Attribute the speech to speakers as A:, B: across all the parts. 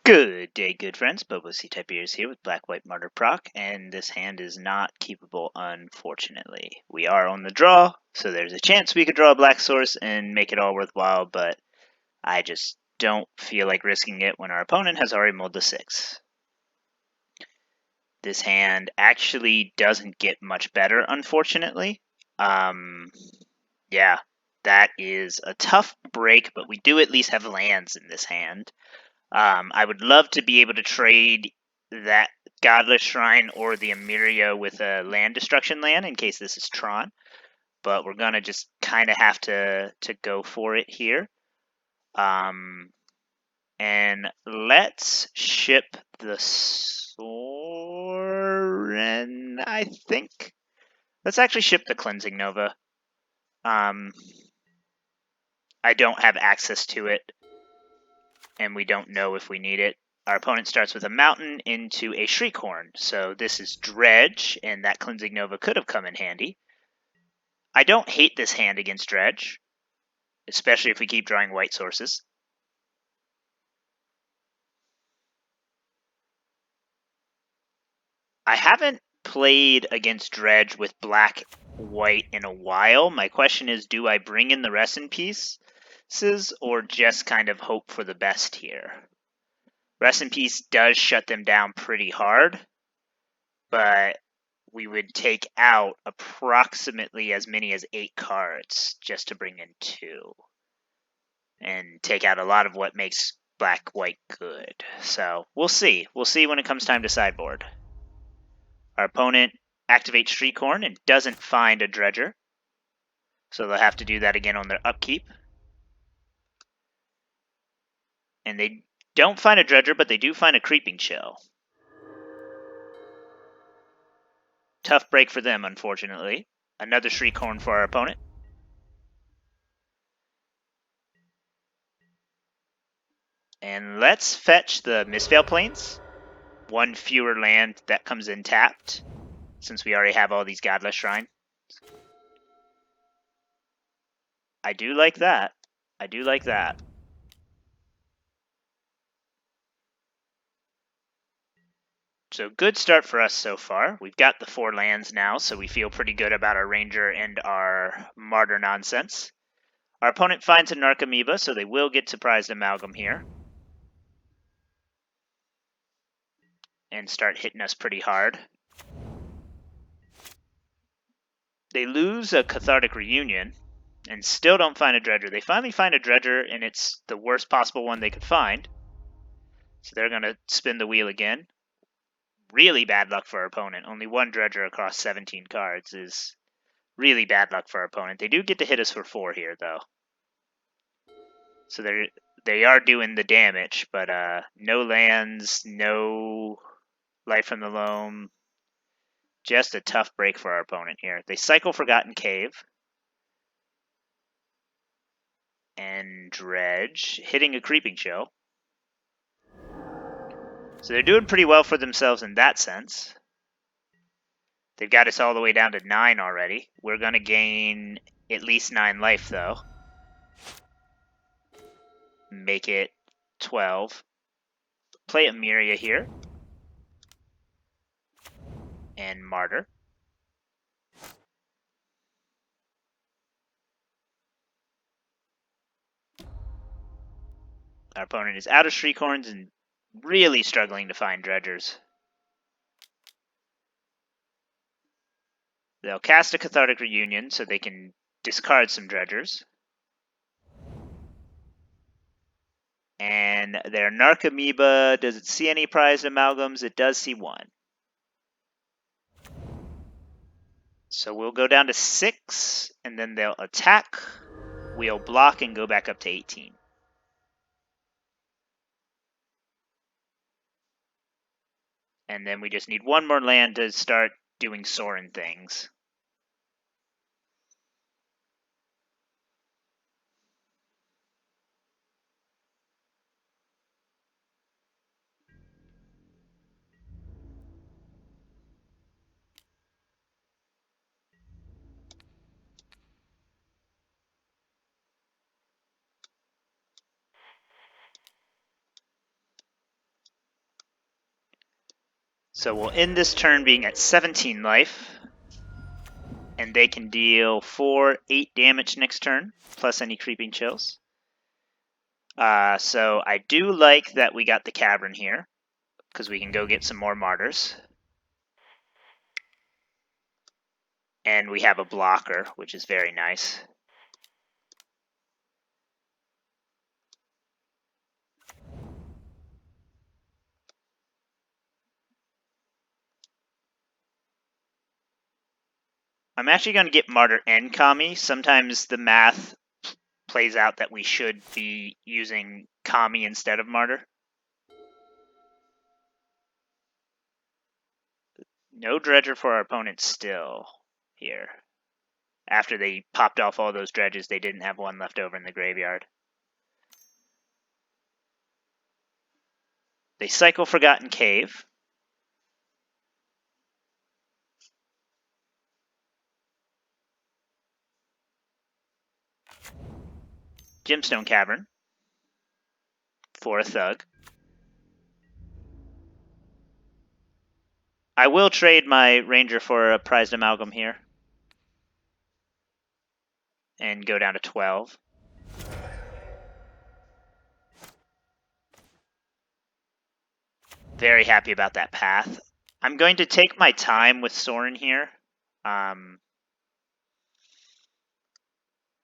A: Good day, good friends. Bobo C Type Ears here with Black-White Martyr Proc, and this hand is not keepable, unfortunately. We are on the draw, so there's a chance we could draw a black source and make it all worthwhile, but I just don't feel like risking it when our opponent has already mulled the 6. This hand actually doesn't get much better, unfortunately. Yeah, that is a tough break, but we do at least have lands in this hand. I would love to be able to trade that Godless Shrine or the Emeria with a land destruction land in case this is Tron, but we're gonna just kind of have to go for it here. And let's ship the Sorin, I think. Let's actually ship the Cleansing Nova. I don't have access to it, and we don't know if we need it. Our opponent starts with a mountain into a Shriekhorn, so this is Dredge, and that Cleansing Nova could have come in handy. I don't hate this hand against Dredge, especially if we keep drawing white sources. I haven't played against Dredge with black-white in a while. My question is, do I bring in the Rest in Pieces, or just kind of hope for the best here? Rest in Peace does shut them down pretty hard, but we would take out approximately as many as 8 cards just to bring in 2. And take out a lot of what makes black-white good. So we'll see. We'll see when it comes time to sideboard. Our opponent activates Shriekhorn and doesn't find a Dredger, so they'll have to do that again on their upkeep. And they don't find a Dredger, but they do find a Creeping Chill. Tough break for them, unfortunately. Another Shriekhorn for our opponent. And let's fetch the Mistveil Plains. 1 fewer land that comes in tapped, since we already have all these Godless Shrine. I do like that. I do like that. So good start for us so far. We've got the 4 lands now, so we feel pretty good about our Ranger and our Martyr nonsense. Our opponent finds a Narcomoeba, so they will get Surprised Amalgam here. And start hitting us pretty hard. They lose a Cathartic Reunion and still don't find a Dredger. They finally find a Dredger, and it's the worst possible one they could find. So they're going to spin the wheel again. Really bad luck for our opponent. Only 1 Dredger across 17 cards is really bad luck for our opponent. They do get to hit us for 4 here, though. So they are doing the damage, but no lands, no Life from the Loam. Just a tough break for our opponent here. They cycle Forgotten Cave. And Dredge, hitting a Creeping Chill. So they're doing pretty well for themselves in that sense. They've got us all the way down to 9 already. We're going to gain at least 9 life, though. Make it 12. Play Emeria here. And Martyr. Our opponent is out of Shriekhorns and really struggling to find Dredgers. They'll cast a Cathartic Reunion so they can discard some Dredgers. And their Narcomoeba, does it see any prized amalgams? It does see 1. So we'll go down to 6, and then they'll attack. We'll block and go back up to 18. And then we just need 1 more land to start doing Sorin things. So we'll end this turn being at 17 life. And they can deal 8 damage next turn, plus any creeping chills. So I do like that we got the Cavern here, because we can go get some more Martyrs. And we have a blocker, which is very nice. I'm actually going to get Martyr and Kami. Sometimes the math plays out that we should be using Kami instead of Martyr. No Dredger for our opponent still here. After they popped off all those Dredges, they didn't have one left over in the graveyard. They cycle Forgotten Cave. Gemstone Cavern for a Thug. I will trade my Ranger for a Prized Amalgam here. And go down to 12. Very happy about that path. I'm going to take my time with Sorin here.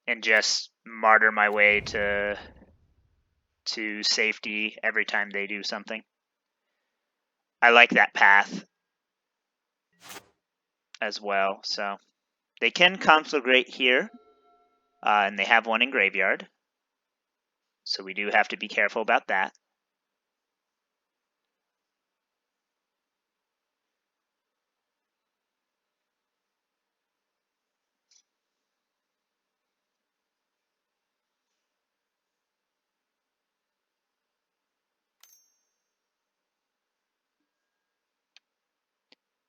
A: And just martyr my way to safety every time they do something. I like that path as well. So they can conflagrate here, and they have one in graveyard. So we do have to be careful about that.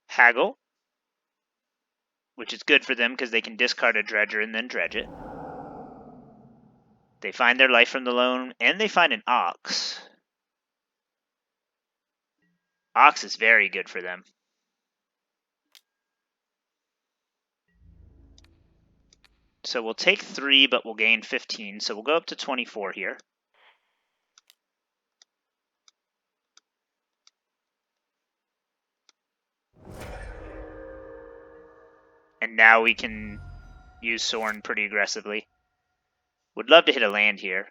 A: Haggle, which is good for them because they can discard a Dredger and then dredge it. They find their life from the loan, and they find an Ox. Ox is very good for them. So we'll take 3, but we'll gain 15. So we'll go up to 24 here. And now we can use Sorin pretty aggressively. Would love to hit a land here.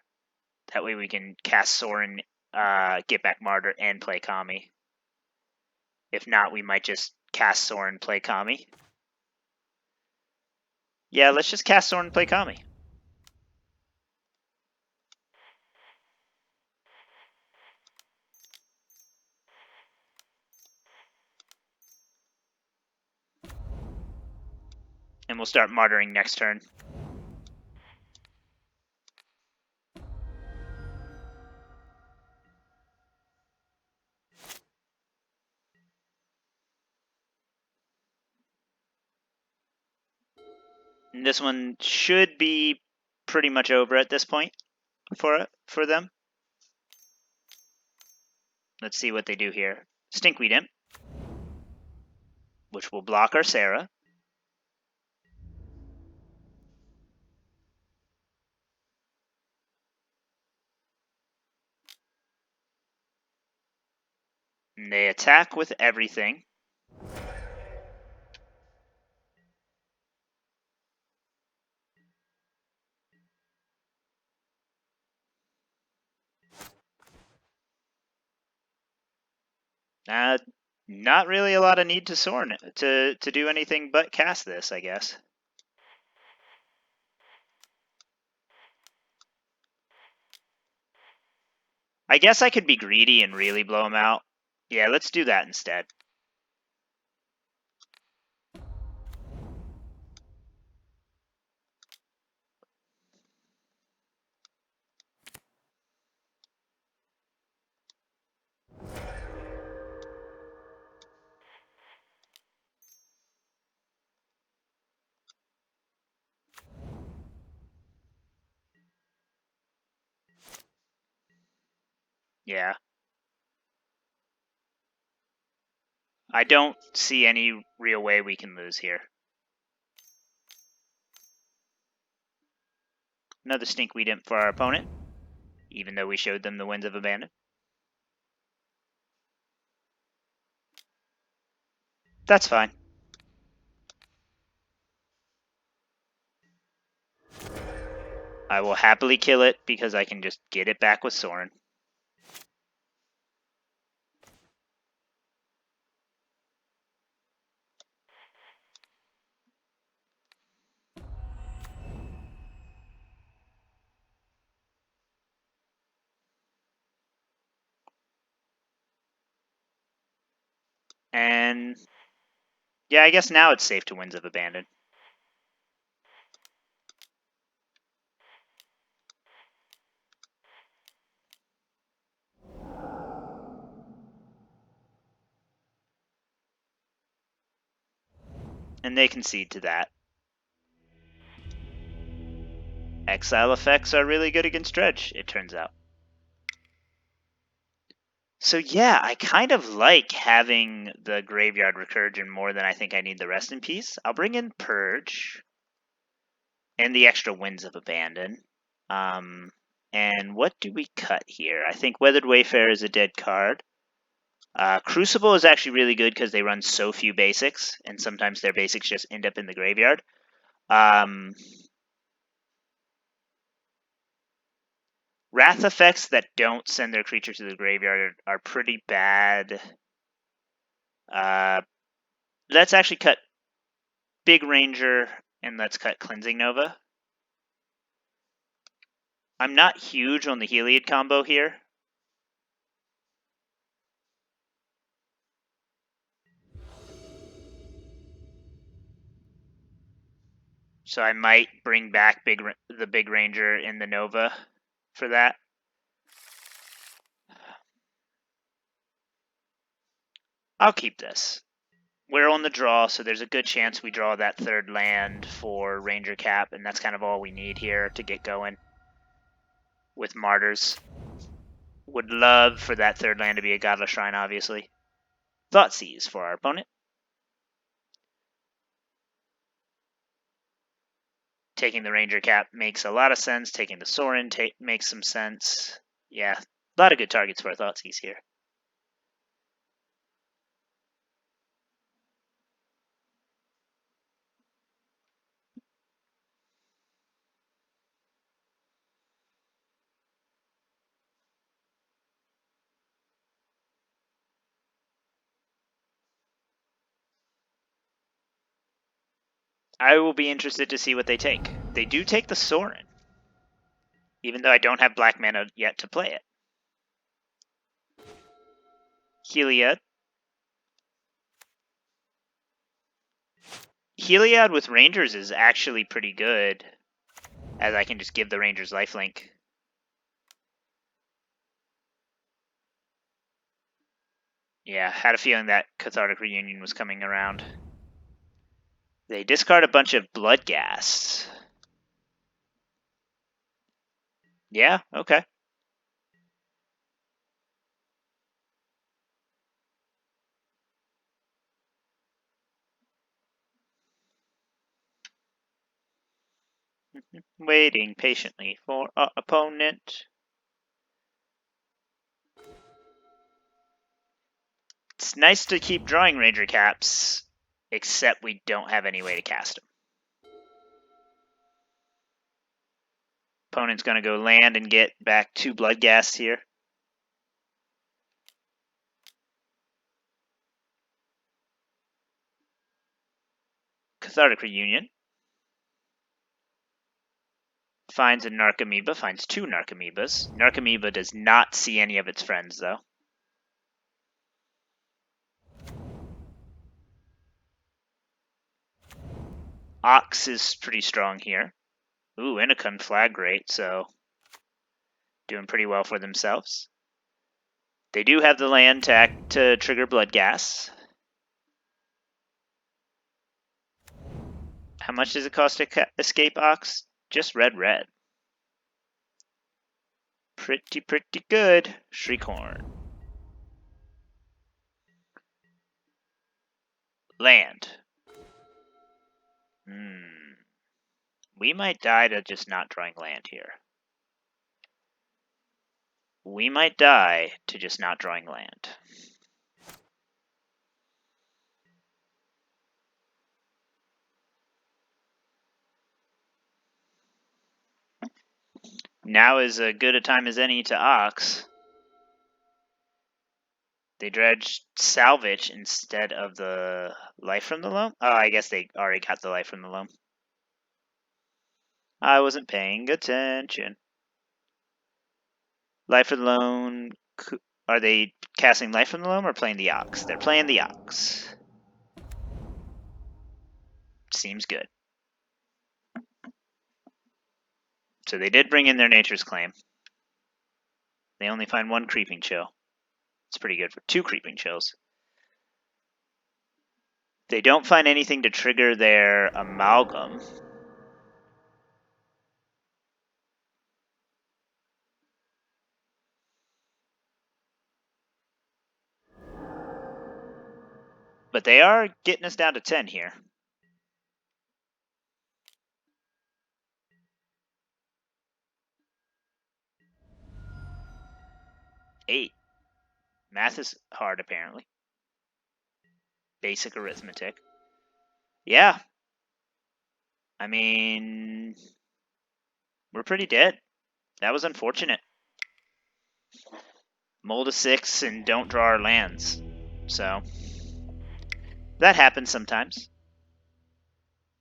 A: That way we can cast Sorin, get back Martyr, and play Kami. If not, we might just cast Sorin, play Kami. Yeah, let's just cast Sorin, play Kami. And we'll start martyring next turn. And this one should be pretty much over at this point for them. Let's see what they do here. Stinkweed Imp, which will block our Serra. And they attack with everything. Not really a lot of need to Sorin to do anything but cast this, I guess. I guess I could be greedy and really blow him out. Yeah, let's do that instead. Yeah. I don't see any real way we can lose here. Another stinkweed imp for our opponent, even though we showed them the Winds of Abandon. That's fine. I will happily kill it because I can just get it back with Sorin. And yeah, I guess now it's safe to Winds of Abandon. And they concede to that. Exile effects are really good against Dredge, it turns out. So yeah, I kind of like having the Graveyard Recursion more than I think I need the Rest in Peace. I'll bring in Purge and the extra Winds of Abandon. And what do we cut here? I think Weathered Wayfarer is a dead card. Crucible is actually really good because they run so few basics, and sometimes their basics just end up in the graveyard. Wrath effects that don't send their creature to the graveyard are pretty bad. Let's actually cut Big Ranger, and let's cut Cleansing Nova. I'm not huge on the Heliod combo here. So I might bring back the Big Ranger in the Nova for that. I'll keep this. We're on the draw, so there's a good chance we draw that third land for Ranger Cap, and that's kind of all we need here to get going with Martyrs. Would love for that third land to be a Godless Shrine, obviously. Thoughtseize for our opponent. Taking the Ranger Cap makes a lot of sense. Taking the Sorin makes some sense. Yeah, a lot of good targets for our Thoughtseize here. I will be interested to see what they take. They do take the Sorin, even though I don't have black mana yet to play it. Heliod. Heliod with Rangers is actually pretty good, as I can just give the Rangers lifelink. Yeah, had a feeling that Cathartic Reunion was coming around. They discard a bunch of Bloodghast. Yeah, okay. Waiting patiently for our opponent. It's nice to keep drawing Ranger Caps, except we don't have any way to cast them. Opponent's going to go land and get back 2 Bloodghast here. Cathartic Reunion. Finds a Narcomoeba, finds 2 Narcomoebas. Narcomoeba does not see any of its friends, though. Ox is pretty strong here. Ooh, and a Conflagrate, so doing pretty well for themselves. They do have the land to trigger Bloodghast. How much does it cost to escape Ox? Just red. Pretty good. Shriekhorn. Land. We might die to just not drawing land here. We might die to just not drawing land. Now is as good a time as any to Ox. They dredge salvage instead of the life from the loam? Oh, I guess they already got the life from the loam. I wasn't paying attention. Life from the loam. Are they casting life from the loam or playing the Ox? They're playing the Ox. Seems good. So they did bring in their Nature's Claim. They only find one Creeping Chill. It's pretty good for 2 Creeping Chills. They don't find anything to trigger their Amalgam. But they are getting us down to 10 here. Eight. Math is hard, apparently. Basic arithmetic. Yeah. I mean, we're pretty dead. That was unfortunate. Mold a 6 and don't draw our lands. So, that happens sometimes.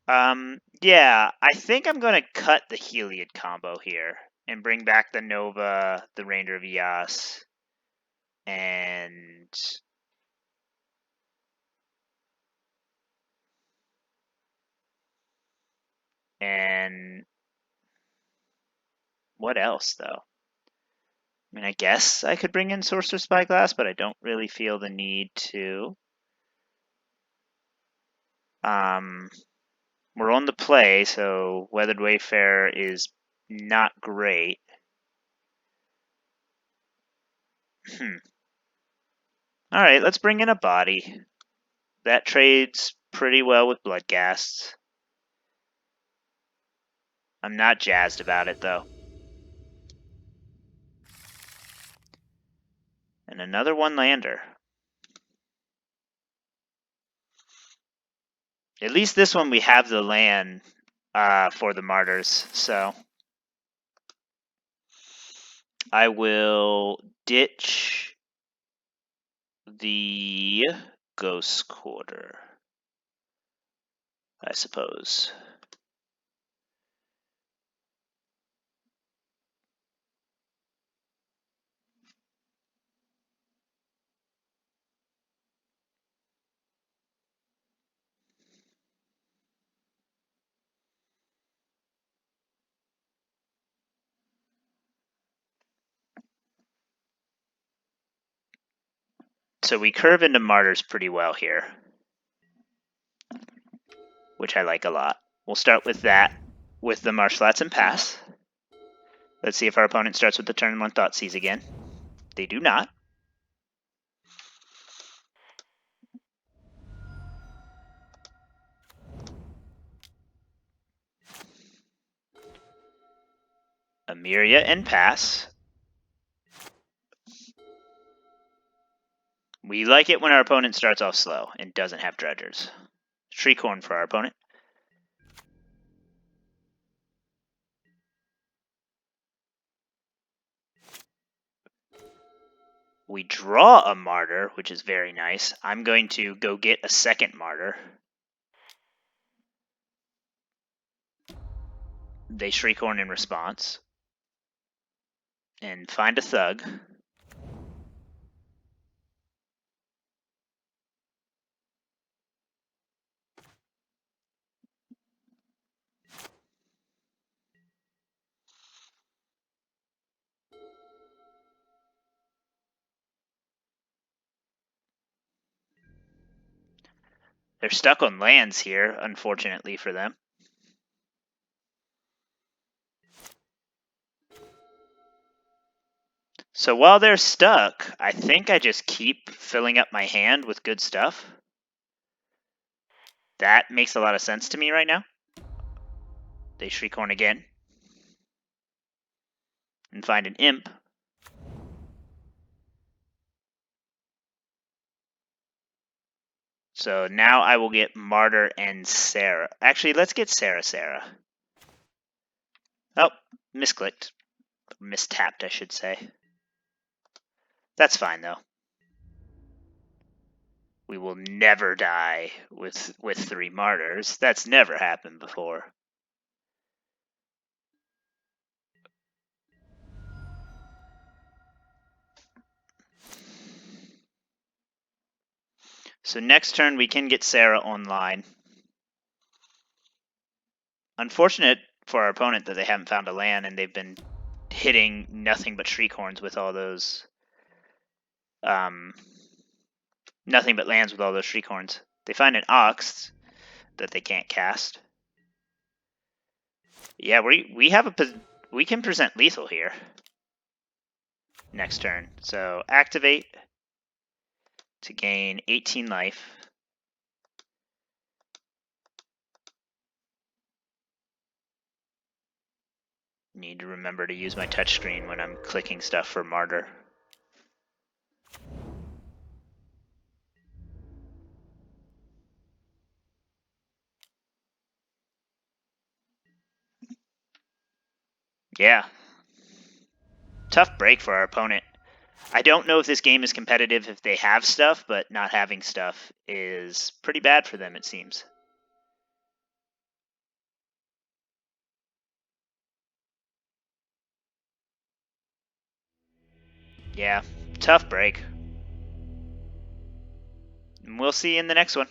A: Yeah, I think I'm going to cut the Heliod combo here and bring back the Nova, the Ranger of Eos, and what else, though? I mean, I guess I could bring in Sorcerous Spyglass, but I don't really feel the need to. We're on the play, so Weathered Wayfarer is not great. Alright, let's bring in a body. That trades pretty well with Bloodghasts. I'm not jazzed about it, though. And another one-lander. At least this one we have the land for the Martyrs, so I will ditch the Ghost Quarter, I suppose. So we curve into Martyrs pretty well here, which I like a lot. We'll start with that, with the Marsh Flats and pass. Let's see if our opponent starts with the turn 1 Thoughtseize again. They do not. Emeria and pass. We like it when our opponent starts off slow and doesn't have dredgers. Shriekhorn for our opponent. We draw a Martyr, which is very nice. I'm going to go get a second Martyr. They Shriekhorn in response. And find a Thug. They're stuck on lands here, unfortunately for them. So while they're stuck, I think I just keep filling up my hand with good stuff. That makes a lot of sense to me right now. They Shriekhorn again. And find an Imp. So now I will get Martyr and Serra. Actually, let's get Serra. Oh, misclicked. Mistapped, I should say. That's fine, though. We will never die with 3 Martyrs. That's never happened before. So next turn we can get Serra online. Unfortunate for our opponent that they haven't found a land and they've been hitting nothing but Shriekhorns with all those... nothing but lands with all those Shriekhorns. They find an Ox that they can't cast. Yeah, we can present lethal here. Next turn. So activate to gain 18 life. Need to remember to use my touchscreen when I'm clicking stuff for Martyr. Yeah. Tough break for our opponent. I don't know if this game is competitive if they have stuff, but not having stuff is pretty bad for them, it seems. Yeah, tough break. And we'll see you in the next one.